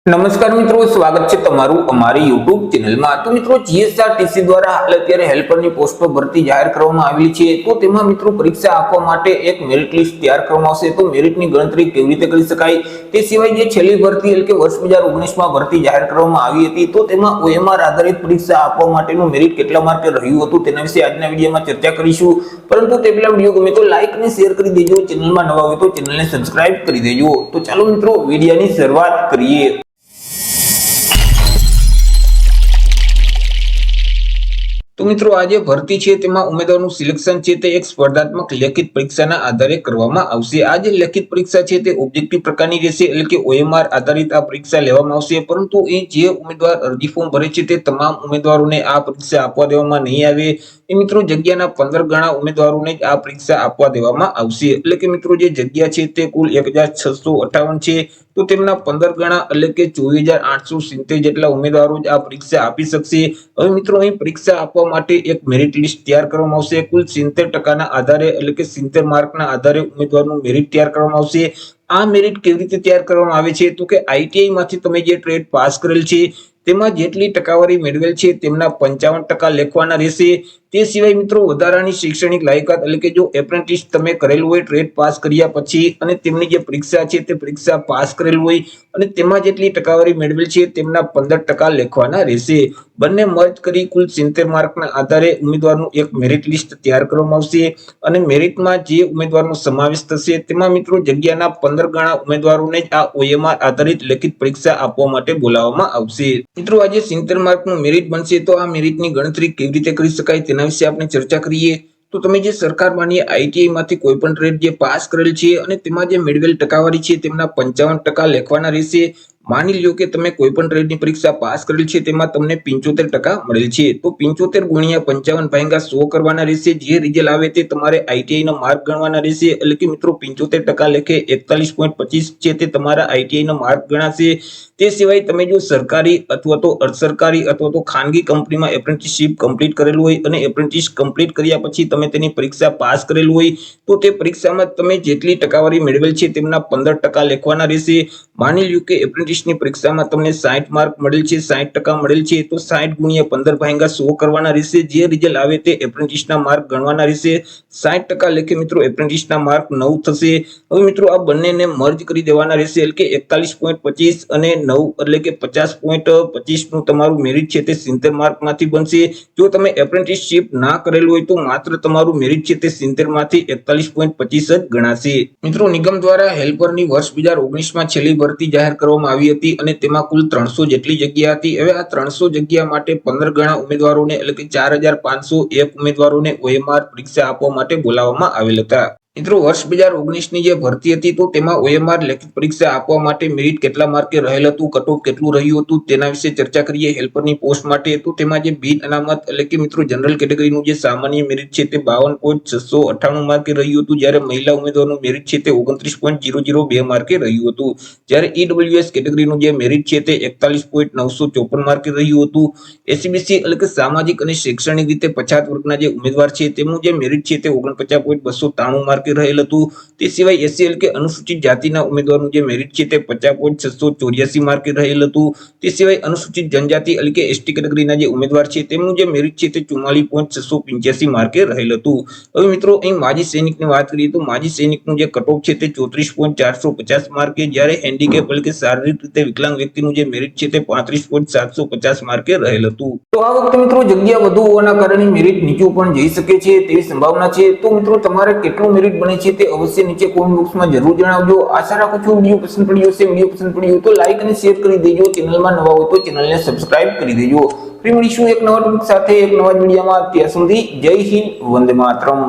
નમસ્કાર મિત્રો, સ્વાગત છે તમારું અમારી YouTube ચેનલમાં। તો મિત્રો જીએસઆરટીસી દ્વારા હાલ અત્યારે હેલ્પરની પોસ્ટો ભરતી જાહેર કરવામાં આવેલી છે। તો તેમાં મિત્રો પરીક્ષા આપવા માટે એક મેરિટ લિસ્ટ તૈયાર કરવામાં આવશે। તો મેરિટની ગણતરી કેવી રીતે કરી શકાય તે સિવાય જે છેલ્લી ભરતી એટલે કે વર્ષ 2019માં ભરતી જાહેર કરવામાં આવી હતી, તો તેમાં OMR આધારિત પરીક્ષા આપવા માટેનું મેરિટ કેટલા માર્કે રહ્યું હતું તેના વિશે આજના વિડીયોમાં ચર્ચા કરીશું। પરંતુ તે પહેલા વિડીયો ગમે તો લાઈક અને શેર કરી દેજો, ચેનલમાં નવા હોય તો ચેનલને સબસ્ક્રાઇબ કરી દેજો। તો ચાલો મિત્રો વિડીયોની શરૂઆત કરીએ। તો મિત્રો આજે ભરતી છે તેમાં ઉમેદવારનું સિલેક્શન છે તે એક સ્પર્ધાત્મક લેખિત પરીક્ષાના આધારે કરવામાં આવશે। આ જે લેખિત પરીક્ષા છે તે ઓબ્જેક્ટિવ પ્રકારની રહેશે, એટલે કે OMR આધારિત આ પરીક્ષા લેવામાં આવશે। પરંતુ એ જે ઉમેદવાર અરજી ફોર્મ ભરે છે તે તમામ ઉમેદવારોને આ પરીક્ષા આપવા દેવામાં નહીં આવે। એ મિત્રો જગ્યાના 15 ગણા ઉમેદવારોને જ આ પરીક્ષા આપવા દેવામાં આવશે। એટલે કે મિત્રો જે જગ્યા છે તે કુલ 1658 છે, તો તેમના 15 ગણા એટલે કે 24870 જેટલા ઉમેદવારો જ આ પરીક્ષા આપી શકશે। હવે મિત્રો અહીં પરીક્ષા આપવા માટે એક મેરિટ લિસ્ટ તૈયાર કરવામાં આવશે। કુલ 70% ના આધારે એટલે કે 70 માર્કના આધારે ઉમેદવારનું મેરિટ તૈયાર કરવામાં આવશે। આ મેરિટ કેવી રીતે તૈયાર કરવામાં આવે છે તો કે ITI માંથી તમે જે ટ્રેડ પાસ કરેલ છે તેમાં જેટલી ટકાવારી મેળવેલ છે તેમના 55% લખવાના રહેશે। તે સિવાય મિત્રો વધારાની શૈક્ષણિક લાયકાત એટલે કે જો એપ્રેન્ટિસ તમે કરેલું હોય ટ્રેડ પાસ કર્યા પછી અને તેમની જે પરીક્ષા છે તે પરીક્ષા પાસ કરેલ હોય અને તેમાં જેટલી ટકાવારી મેળવેલ છે તેમના 15% લખવાના રહેશે। બંને મર્જ કરી કુલ 70 માર્કના આધારે ઉમેદવારનું એક મેરિટ લિસ્ટ તૈયાર કરવામાં આવશે અને મેરિટમાં જે ઉમેદવારનો સમાવેશ થશે તેમાં મિત્રો જગ્યાના 15 ગણા ઉમેદવારોને જ આ OMR આધારિત લેખિત પરીક્ષા આપવા માટે બોલાવવામાં આવશે। મિત્રો આજે 70 માર્કનું મેરિટ બનશે, તો આ મેરિટની ગણતરી કેવી રીતે કરી શકાય તેના વિશે આપણે ચર્ચા કરીએ। તો તમે જે સરકાર માન્ય ITI માંથી કોઈ પણ ટ્રેડ જે પાસ કરેલ છે અને તેમાં જે મેળવેલ ટકાવારી છે તેમના 55% લખવાના રહેશે। માની લ્યો કે તમે કોઈ પણ ટ્રેડની પરીક્ષા પાસ કરેલ છે તેમાં તમને 75% મળેલ છે, તો 75 ગુણ્યા 55 ભાગ્યા 100 કરવાના રહેશે। જે રિઝલ્ટ આવે તે તમારે ITI ના માર્ક ગણવાના રહેશે। એટલે કે મિત્રો 75% લેખે 41.25 છે તે તમારા ITI ના માર્ક ગણાશે। તે સિવાય તમે જો સરકારી અથવા તો અર્ધ સરકારી અથવા તો ખાનગી કંપનીમાં એપ્રેન્ટિસશિપ કમ્પ્લીટ કરેલું હોય અને એપ્રેન્ટિસ કમ્પ્લીટ કર્યા પછી તમે તેની પરીક્ષા પાસ કરેલું હોય તો તે પરીક્ષામાં તમે જેટલી ટકાવારી મેળવેલ છે તેમના 15% લખવાના રહેશે। માની લ્યો કે એપ્રેન્ટિસની પરીક્ષામાં તમને 60 માર્ક મળેલ છે, 60% મળેલ છે, તો 60 ગુણ્યા 15 ભાગ્યા 100 કરવાના રહેશે। જે રિઝલ્ટ આવે તે એપ્રેન્ટિસના માર્ક ગણવાના રહેશે। 60% લેખે મિત્રો એપ્રેન્ટિસના માર્ક 9 થશે। હવે મિત્રો આ બંનેને મર્જ કરી દેવાના રહેશે, એટલે કે 41.25 અને 9 એટલે કે 50.25 નું તમારું મેરિટ છે તે 70 માર્ક માંથી બનશે। જો તમે એપ્રેન્ટિસશિપ ના કરેલું હોય તો માત્ર તમારું મેરિટ છે તે 70 માંથી 41.25 જ ગણાશે। મિત્રો નિગમ દ્વારા હેલ્પરની વર્ષ 2019માં છેલ્લી ભરતી જાહેર કરવામાં આવી હતી અને તેમાં કુલ 300 જેટલી જગ્યા હતી। હવે આ 300 જગ્યા માટે 15 ગણા ઉમેદવારોને એટલે કે 4501 ઉમેદવારોને OMR પરીક્ષા આપવા માટે બોલાવવામાં આવેલ હતા। મિત્રો વર્ષ 2019ની જે ભરતી હતી તો તેમાં OMR લેખિત પરીક્ષા આપવા માટે મેરિટ કેટલા માર્કે રહેલ હતું, કટ ઓફ કેટલું રહ્યું હતું તેના વિશે ચર્ચા કરીએ। હેલ્પરની પોસ્ટ માટે તો તેમાં જે બિન અનામત એટલે કે મિત્રો જનરલ કેટેગરીનું જે સામાન્ય મેરિટ છે તે 52.698 માર્કે રહ્યું હતું, જ્યારે મહિલા ઉમેદવારનું મેરિટ છે તે 29.002 માર્કે રહ્યું હતું, જ્યારે EWS કેટેગરીનું જે મેરિટ છે તે 41.954 માર્કે રહ્યું હતું। SCBC એટલે કે સામાજિક અને શૈક્ષણિક રીતે પછાત વર્ગના જે ઉમેદવાર છે તેમનું જે મેરિટ છે તે 49.293 માર્કે રહેલ હતું। તે સિવાય SC એટલે કે અનુસૂચિત જાતિના ઉમેદવારનું જે મેરિટ છે તે 50.684 માર્કે રહેલ હતું। તે સિવાય અનુસૂચિત જનજાતિ એટલે કે ST કેટેગરીના જે ઉમેદવાર છે તેમનું જે મેરિટ છે તે 44.685 માર્કે રહેલ હતું। હવે મિત્રો અહીં માજી સૈનિકની વાત કરીએ તો માજી સૈનિકનું જે કટ ઓફ છે તે 34.450 માર્કે, જ્યારે હેન્ડીકેપ એટલે કે શારીરિક રીતે વિકલાંગ વ્યક્તિનું જે મેરિટ છે તે 35.750 માર્કે રહેલ હતું। તો આ વખતે મિત્રો જગ્યા વધુ હોવાના કારણે મેરિટ નીચું પણ જઈ શકે છે તેવી સંભાવના છે। તો મિત્રો તમારે કેટલું મેરિટ બને છે તે અવશ્ય નીચે કોમેન્ટ બોક્સમાં જરૂર જણાવજો। આશા રાખું છું વિડીયો પસંદ પડ્યો હશે। વિડીયો પસંદ પડ્યો તો લાઈક અને શેર કરી દેજો, ચેનલમાં નવા હોય તો ચેનલને સબસ્ક્રાઇબ કરી દેજો। ફરી મળીશું એક નવા ટોપિક સાથે એક નવા વિડીયોમાં। ત્યાં સુધી જય હિન્દ, વંદે માતરમ।